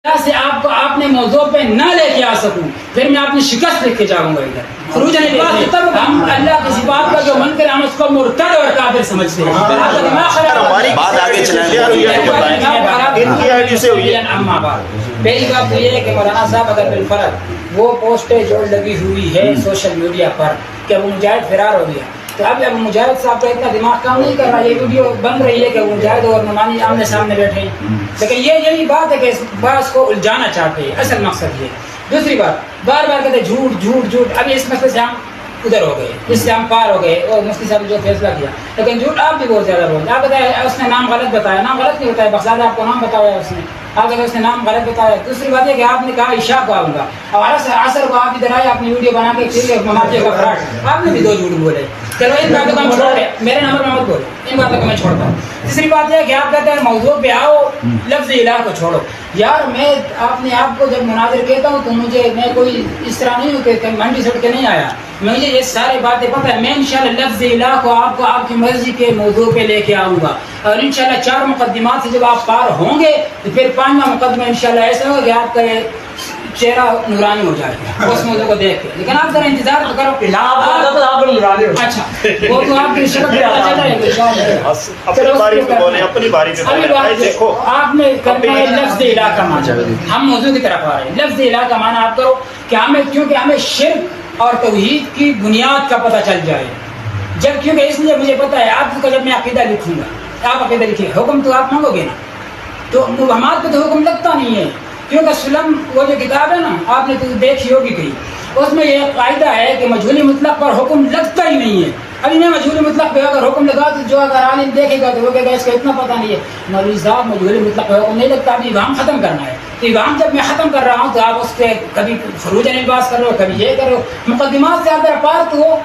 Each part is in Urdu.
سے آپ کو آپ نے موضوع پہ نہ لے کے آ سکوں پھر میں اپنی شکست لکھ کے جاؤں گا ادھر خروج الباس تب ہم اللہ کی صفات کا جو منکر ہم اس کو مرتد اور کافر سمجھتے ہیں بات آگے چلائیں پہلی بات تو یہ ہے کہ مولانا صاحب اگر بالفرض وہ پوسٹیں جو لگی ہوئی ہے سوشل میڈیا پر کہ وہ مجاہد فرار ہو گیا تو اب مجاہد صاحب کا اتنا دماغ کام نہیں کر رہا یہ ویڈیو بن رہی ہے کہ وہ مجاہد اور نعمانی آمنے سامنے بیٹھے ہیں لیکن یہی بات ہے کہ اس بات کو الجھانا چاہتے ہیں اصل مقصد یہ. دوسری بات بار بار کہتے جھوٹ جھوٹ جھوٹ. ابھی اس مسئلے سے ہم ادھر ہو گئے اس سے ہم پار ہو گئے اور مفتی صاحب نے جو فیصلہ کیا لیکن جھوٹ آپ بھی بہت زیادہ بولتے ہیں. آپ بتائیں اس نے نام غلط بتایا نام غلط نہیں بتایا بخزادہ آپ کو نام بتایا اس نے آپ کہتے اس نے نام غلط بتایا. دوسری بات یہ کہ آپ نے کہا عشاء کو آؤں گا اور عصر کو آپ ادھر آئے اپنی ویڈیو بنا کے پھر مماثلے کا فراڈ آپ نے بھی دو جھوٹ بولے. چلو ان باتوں کو ہم چھوڑ رہے میرے نمبر میں مت بولے ان باتوں کو میں چھوڑتا ہوں. تیسری بات یہ ہے کہ آپ کہتے ہیں موضوع پہ آؤ لفظ الہ کو چھوڑو. یار میں اپنے آپ کو جب مناظر کہتا ہوں تو مجھے میں کوئی اس طرح نہیں ہوں کہ منڈی سٹ کے نہیں آیا مجھے یہ سارے باتیں پتہ ہے. میں انشاءاللہ لفظ الہ کو آپ کو آپ کی مرضی کے موضوع پہ لے کے آؤں گا اور انشاءاللہ 4 مقدمات سے جب آپ پار ہوں گے تو پھر 5واں مقدمہ انشاءاللہ ایسا ہوگا کہ آپ کا چہرہ نورانی ہو جائے گا اس موضوع کو دیکھ کے. لیکن آپ ذرا انتظار تو کرو اچھا وہ تو آپ کی شکل دیکھو آپ نے کرنا ہے لفظ الہ کا معنی. ہم موضوع کی طرف آ رہے ہیں. لفظ الہ کا معنی آپ کرو کہ ہمیں کیونکہ ہمیں شرک اور توحید کی بنیاد کا پتہ چل جائے جب کیونکہ اس لیے مجھے پتہ ہے آپ کو جب میں عقیدہ لکھوں گا آپ عقیدہ لکھیں حکم تو آپ مانگو گے نا تو ہمارے کو تو حکم لگتا نہیں ہے کیونکہ سلم وہ جو کتاب ہے نا آپ نے تو دیکھی ہوگی کہیں اس میں یہ قاعدہ ہے کہ مجہول مطلق پر حکم لگتا ہی نہیں ہے. ابھی میں مجہول مطلق پہ اگر حکم لگا تو جو اگر عالم دیکھے گا تو وہ کہے گا اس کا اتنا پتہ نہیں ہے مولوی صاحب مجہول مطلق پہ حکم نہیں لگتا ابھی ابہام ختم کرنا ہے. تو ابہام جب میں ختم کر رہا ہوں تو آپ اس پہ کبھی خروج الباس کر رہے ہو کبھی یہ کرو مقدمات سے آپ ذرا پار تو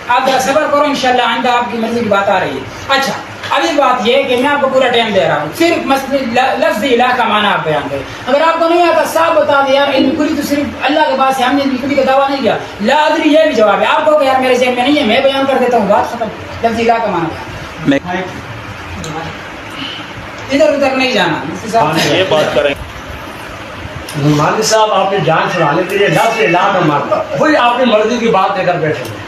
آپ ذرا صبر کرو انشاءاللہ آئندہ آپ کی مرضی کی بات آ رہی ہے. اچھا ابھی بات یہ ہے کہ میں آپ کو پورا ٹائم دے رہا ہوں صرف لفظ الہ کا معنی آپ بیان کریں. اگر آپ کو نہیں آتا صاحب بتا دیں یار علم کلی تو صرف اللہ کے پاس ہے ہم نے علم کلی کا دعویٰ نہیں کیا لا ادری یہ بھی جواب ہے. آپ کو کہ یار میرے ذہن میں نہیں ہے میں بیان کر دیتا ہوں بات ختم. لفظ الہ کا معنی ادھر ادھر نہیں جانا یہ بات کریں مالک صاحب آپ نے جان چھڑانے کے لیے لفظ الہ کا معنی وہی آپ کی مرضی کی بات لے کر بیٹھے ہیں.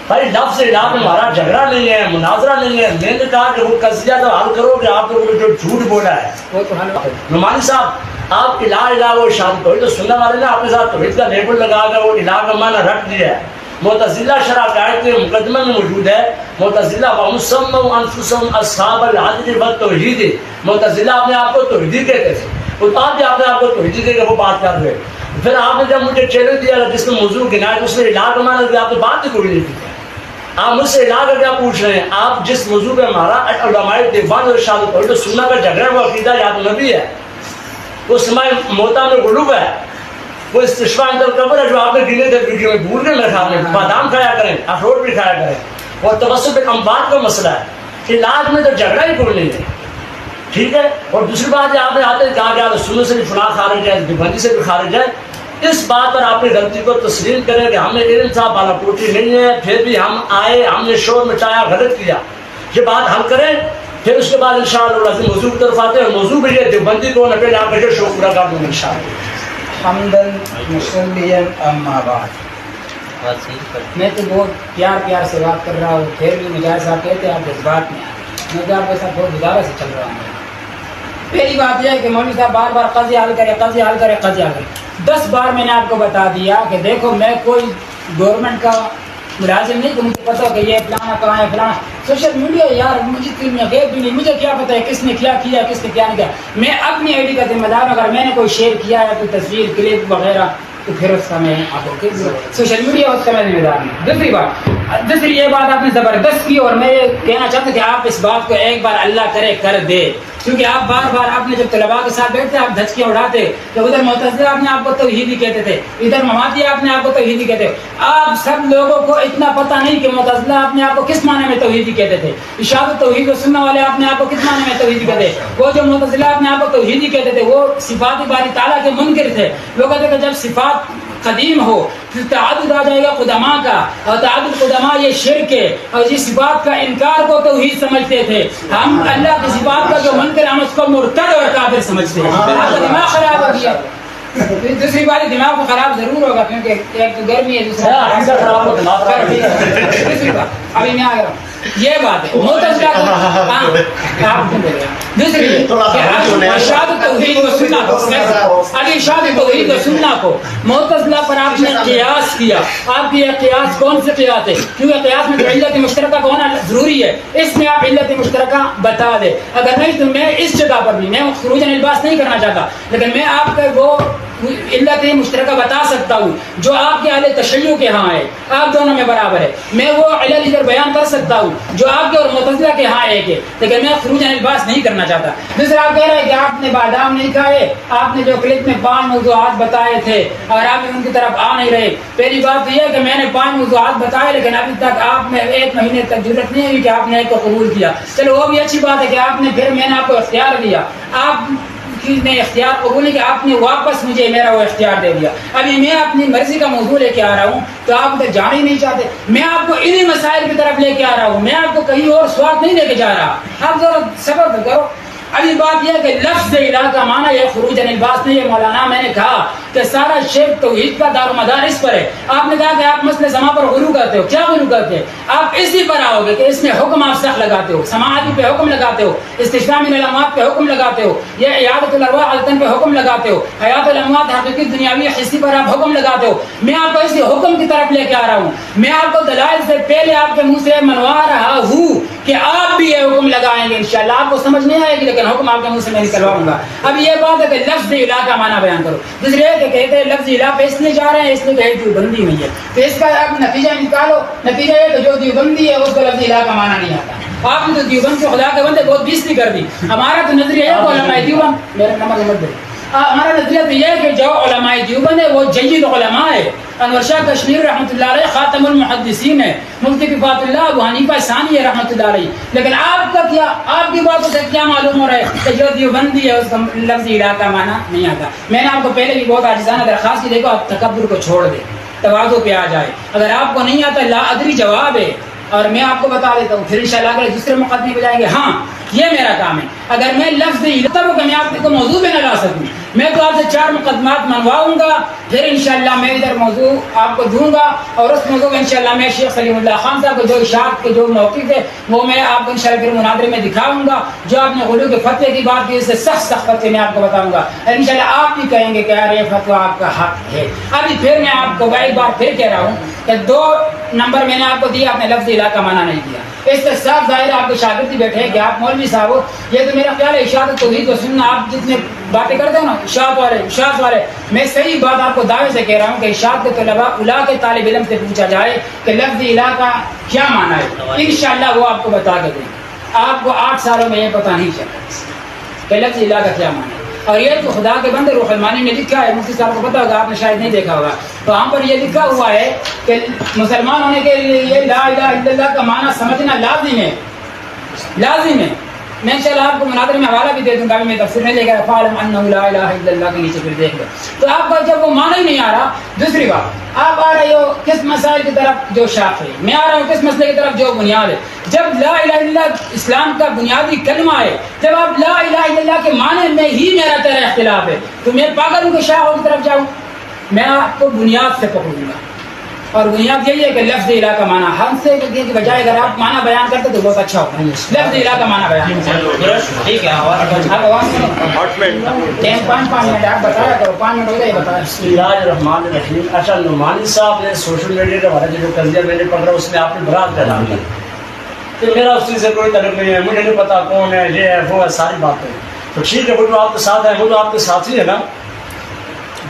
بھائی لفظ الہ میں ہمارا جھگڑا نہیں ہے مناظرہ نہیں ہے. میں نے کہا کہ وہ قضیہ تو حل کرو کہ آپ لوگوں نے جو جھوٹ بولا ہے وہ تو حل نعمانی صاحب آپ الہ الہ وہ شان توحید تو سننے والے نے آپ کے ساتھ توحید کا لیبل لگا کر وہ الہ کا معنی رکھ دیا ہے. معتزلہ شرح قائد کے مقدمہ میں موجود ہے معتزلہ وَمُسَمَّوْا أَنفُسَهُمْ أَصْحَابَ الْعَدْلِ وَالتَّوْحِيدِ. معتزلہ اپنے آپ کو توحیدی کہتے تھے اور آپ بھی اپنے آپ کو توحیدی کہہ کے وہ بات کر رہے. پھر آپ نے جب مجھے چیلنج دیا جس میں موضوع گنایا اس میں الہ کا معنی دیا آپ تو بات بھی کوئی نہیں کی. آپ مجھ سے الہ کا کیا پوچھ رہے ہیں. آپ جس موضوع پہ ہمارا علماء دیوبند اور ارشاد توحید و سنت کا جھگڑا وہ عقیدہ یا تو نبی ہے وہ سماع موتا میں غلوب ہے وہ استشفاء عند القبر ہے جو آپ نے گنے تھے ویڈیو میں بھول گئے میرے خیال میں. بادام کھایا کریں اخروٹ بھی کھایا کریں اور توسط اموات کا مسئلہ ہے علاج میں تو جھگڑا ہی کوئی نہیں ہے ٹھیک ہے. اور دوسری بات یہ آپ نے آتے کہا کہ سنت سے بھی فلاں خارج ہے دیوبندی سے بھی خارج ہے. اس بات پر آپ نے غلطی کو تسلیم کریں کہ ہمیں علم صاحب بالا کوٹی نہیں ہے پھر بھی ہم آئے ہم نے شور مچایا غلط کیا یہ بات حل کریں پھر اس کے بعد انشاءاللہ موضوع کی طرف آتے ہیں. موضوع بھی یہ دیوبندی کو نہ پہلے آپ کا شور پورا کر دوں گا انشاءاللہ. حمدن مصلیا اما بعد میں تو بہت پیار سے بات کر رہا ہوں پھر بھی مجاہد صاحب کہتے ہیں آپ جذبات میں آئے میں تو آپ کے ساتھ بہت گزارا سے چل رہا ہوں. پہلی بات یہ ہے کہ مولوی صاحب بار بار قضیہ حل کرے قضیہ حل کرے قضیہ حل کرے. 10 بار میں نے آپ کو بتا دیا کہ دیکھو میں کوئی گورنمنٹ کا ملازم نہیں کہ مجھے پتا ہو کہ یہ فلانا کہاں ہے فلانا سوشل میڈیا یار مجھے غیب بھی نہیں مجھے کیا پتا ہے کس نے کیا کیا کس نے کیا نہیں کیا. میں اپنی آئی ڈی کا ذمہ دار اگر میں نے کوئی شیئر کیا ہے کوئی تصویر کلپ وغیرہ تو پھر اس کا میں آپ کو سوشل میڈیا اس کا میں ذمہ دار نہیں. دوسری یہ بات آپ نے زبردست کی اور میں یہ کہنا چاہتا ہوں کہ آپ اس بات کو ایک بار اللہ کرے کر دے کیونکہ آپ بار بار آپ نے جب طلباء کے ساتھ بیٹھتے آپ دھچکیاں اڑاتے تو ادھر معتزلہ آپ نے آپ کو توحیدی کہتے تھے ادھر مماتی آپ نے آپ کو توحیدی کہتے. آپ سب لوگوں کو اتنا پتہ نہیں کہ معتزلہ آپ نے آپ کو کس معنی میں توحیدی کہتے تھے ارشاد توحید و سنت والے آپ نے آپ کو کس معنی میں توحیدی کہتے. وہ جو معتزلہ آپ نے آپ کو توحیدی کہتے تھے وہ صفات باری تعالیٰ کے منکر تھے. وہ کہتے کہ جب صفات قدیم ہو، پھر تعدد آ جائے گا قدما کا، اور تعدد قدما یہ شرک ہے، اور جس بات کا انکار کو توحید سمجھتے تھے ہم، اللہ کی صفات کا جو منکر ہم اس کو مرتد اور کافر سمجھتے ہیں۔ آپ کا دماغ خراب ہو گیا، دوسری بات دماغ کو خراب ضرور ہوگا کیونکہ ایک تو گرمی ہے، دوسرا خراب ہو دماغ خراب۔ دوسری بات ابھی میں آ رہا ہوں، یہ بات ہے معتزلہ دوسری ارشاد توحید و سنت ابھی ارشاد توحید و سنت کو معتزلہ پر آپ نے قیاس کیا۔ آپ کی یہ قیاس کون سے قیاس ہے؟ کیونکہ قیاس میں علت مشترکہ کا ہونا ضروری ہے، اس میں آپ علت مشترکہ بتا دیں، اگر نہیں تو میں اس جگہ پر بھی میں خروج عن الباس نہیں کرنا چاہتا، لیکن میں آپ کا وہ علت مشترکہ بتا سکتا ہوں جو آپ کے اہل تشیع کے ہاں ہے، آپ دونوں میں برابر ہے، میں وہ علل ادھر بیان کر سکتا ہوں جو آپ کے اور معتزلہ کے ہاں ایک ہے، لیکن میں خروج عن الباس نہیں کرنا چاہتا۔ دوسرا آپ کہہ رہے ہیں کہ آپ نے بادام نہیں کھائے، آپ نے جو کلپ میں 5 موضوعات بتائے تھے اور آپ ان کی طرف آ نہیں رہے۔ پہلی بات تو یہ ہے کہ میں نے 5 موضوعات بتائے لیکن ابھی تک آپ نے 1 مہینے تک ضرورت نہیں ہوئی کہ آپ نے ایک کو قبول کیا، چلو وہ بھی اچھی بات ہے کہ آپ نے پھر میں نے آپ کو اختیار دیا، آپ نے اختیار قبول کہ آپ نے واپس مجھے میرا وہ اختیار دے دیا۔ ابھی میں اپنی مرضی کا موضوع لے کے آ رہا ہوں تو آپ ادھر جانا ہی نہیں چاہتے، میں آپ کو انہی مسائل کی طرف لے کے آ رہا ہوں، میں آپ کو کہیں اور سواد نہیں لے کے جا رہا، آپ ذرا صبر کرو۔ ابھی بات یہ ہے کہ لفظ الہ کا معنی یہ خروج عن الباس نہیں ہے مولانا، میں نے کہا کہ سارا شرک توحید کا دار و مدار اس پر ہے۔ آپ نے کہا کہ آپ مسئلہ سما پر غلو کرتے ہو، کیا غلو کرتے ہیں؟ آپ اسی پر آؤ گے کہ اس میں حکم آپ سخت لگاتے ہو، سماعتی پہ حکم لگاتے ہو، استشفاء من الاموات پہ حکم لگاتے ہو، یہ عیادت الارواح التن پہ حکم لگاتے ہو، حیات الاموات حقیقی دنیاوی حصی پر آپ حکم لگاتے ہو۔ میں آپ کو اسی حکم کی طرف لے کے آ رہا ہوں، میں آپ کو دلائل سے پہلے آپ کے منہ سے منوا رہا ہوں کہ آپ بھی یہ حکم لگائیں گے انشاءاللہ، آپ کو سمجھ نہیں آئے گی لیکن حکم آپ کے منہ سے میں نکلواؤں گا۔ اب یہ بات ہے کہ لفظ الہ کا معنی بیان کرو، دوسرے کہ کہتے ہیں لفظ الہ پہ اس لیے جا رہے ہیں اس لیے کہ دیوبندی نہیں ہے، تو اس کا آپ نتیجہ نکالو، نتیجہ یہ کہ جو دیوبندی ہے اس کو لفظ الہ کا معنی نہیں آتا۔ آپ نے تو دیوبند کے خدا کے بندے بہت بیستی کر دی، ہمارا تو نظریہ ہے کہ علماء دیوبند، میرا نمبر مت دے، ہمارا نظریہ تو یہ ہے کہ جو علماء دیوبند ہے وہ جید علماء ہے۔ انور شاہ کشمیری رحمۃ اللہ علیہ خاتم المحدثین ہے، مفتی کفایت اللہ ابو حنیفہ ثانی ہے رحمۃ اللہ علیہ، لیکن آپ کا کیا، آپ کی باتوں سے کیا معلوم ہو رہا ہے کہ جو دیوبندی ہے اس کا لفظ الہ کا معنی نہیں آتا۔ میں نے آپ کو پہلے بھی بہت عاجزانہ درخواست کی، دیکھو آپ تکبر کو چھوڑ دیں، تواضع پہ آ جائے، اگر آپ کو نہیں آتا لا ادری جواب ہے، اور میں آپ کو بتا دیتا ہوں، پھر انشاءاللہ اگر دوسرے مقدمے پہ جائیں گے، ہاں یہ میرا کام ہے۔ اگر میں لفظ کہ میں آپ کو موضوع پہ نہ لا سکوں، میں تو آپ سے 4 مقدمات منواؤں گا، پھر انشاءاللہ میں ادھر موضوع آپ کو دوں گا، اور اس موضوع میں انشاءاللہ میں شیخ سلیم اللہ خان صاحب کو جو اشاعت کے جو موقف ہے وہ میں آپ کو انشاءاللہ پھر مناظرے میں دکھاؤں گا، جو آپ نے غلو کے فتوے کی بات کی اس سے سخت فتوے میں آپ کو بتاؤں گا، انشاءاللہ آپ بھی کہیں گے کہ یار یہ فتویٰ آپ کا حق ہے۔ ابھی پھر میں آپ کو ایک بار پھر کہہ رہا ہوں کہ 2 نمبر میں نے آپ کو دیا، آپ نے لفظ الہ کا معنی نہیں دیا، اس سے صاف ظاہر آپ کے شاگرد ہی بیٹھے ہیں کہ آپ مولوی صاحب ہو، یہ تو میرا خیال ہے اشاعت توحید و سنت آپ جتنے باتیں کرتے ہیں نا اشاعت والے، میں صحیح بات آپ کو دعوے سے کہہ رہا ہوں کہ اشاعت کے طلباء الا کے طالب علم سے پوچھا جائے کہ لفظ الہ کا کیا معنی ہے، انشاءاللہ وہ آپ کو بتا کے دیں۔ آپ کو 8 سالوں میں یہ پتہ نہیں چلا کہ لفظ الہ کا کیا معنی ہے، اور یہ تو خدا کے بندے روح المانی نے لکھا ہے، مفتی صاحب کو پتا ہوگا، آپ نے شاید نہیں دیکھا ہوگا، تو وہاں پر یہ لکھا ہوا ہے کہ مسلمان ہونے کے لیے یہ لا الہ الا اللہ کا معنی سمجھنا لازم ہے، لازم ہے۔ میں انشاءاللہ آپ کو مناظرے میں حوالہ بھی دے دوں گا، میں تفسیر نہیں لے گا، فعلم انہ لا الہ الا اللہ کے نیچے پھر دیکھ لو، تو آپ کا جب وہ معنی ہی نہیں آ رہا۔ دوسری بات، آپ آ رہے ہو کس مسائل کی طرف جو شاخ ہے، میں آ رہا ہوں کس مسئلے کی طرف جو بنیاد ہے۔ جب لا الہ الا اللہ اسلام کا بنیادی کلمہ ہے، جب آپ لا الہ الا اللہ کے معنی میں ہی میرا تیرا اختلاف ہے، تو میں پاگل ہوں کہ شاخوں کی طرف جاؤں؟ میں آپ کو بنیاد سے پکڑوں گا، اور بنیاد یہی ہے کہ لفظ الہ کا معنی ہم سے کے بجائے اگر آپ معنی بیان کرتے تو بہت اچھا ہوتا ہے، لفظ الہ کا معنی بیان ٹھیک ہے۔ آپ آواز سنیں، 5 منٹ آپ بتایا کرو، 5 منٹ ہو گئے بتایا۔ بسم اللہ الرحمن الرحیم۔ اچھا نعمانی صاحب نے سوشل میڈیا کے بارے میں جو قضیہ میں نے پڑھ رہا اس میں آپ نے برات کا ڈال دیا کہ میرا اس چیز سے کوئی تعلق نہیں ہے، مجھے نہیں پتا کون ہے، یہ ہے وہ ہے، ساری باتیں تو ٹھیک ہے، وہ جو آپ کے ساتھ ہیں وہ تو آپ کے ساتھی ہے نا،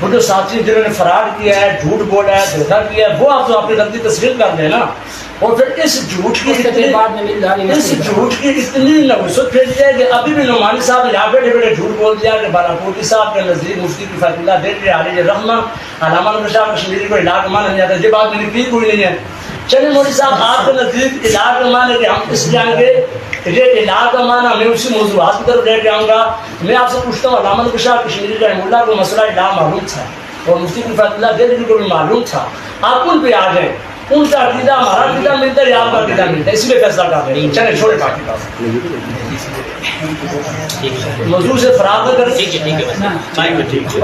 وہ جو ساتھی جنہوں نے فراڈ کیا ہے، جھوٹ بولا ہے، دھوکہ کیا ہے، وہ آپ تو اپنی غلطی تسلیم کر دیں نا، اور پھر اس جھوٹ کی اتنی نوسط پھیلی ہے کہ ابھی بھی نعمانی صاحب نے یہاں بیٹھے بیٹھے جھوٹ بول دیا کہ بالاکوٹی صاحب کے نزدیک مفتی کفایت اللہ دیکھ عالی رحمہ علامہ نور شاہ کشمیری کو علاج مانا نہیں جاتا، یہ بات میری پیر کوئی نہیں ہے۔ چلے مولوی صاحب آپ کے نزدیک علاج کا معنی کہ ہم اس جائیں گے، یہ علاج کا معنی میں اسی موضوعات کی طرف لے کے آؤں گا۔ میں آپ سے پوچھتا ہوں علامہ نور شاہ کشمیری رحمہ اللہ کو مسئلہ علاج معلوم تھا، اور مفتی رفعت اللہ دہلوی کو بھی معلوم تھا. آپ ان پہ آ جائیں, ان کا عقیدہ ہمارا عقیدہ ملتا ہے یا آپ کا عقیدہ ملتا ہے, اس لیے فیصلہ کر رہے ہیں. چلے چھوڑے باقی کا موضوع سے فراغ کر. ٹھیک ہے ٹھیک ہے.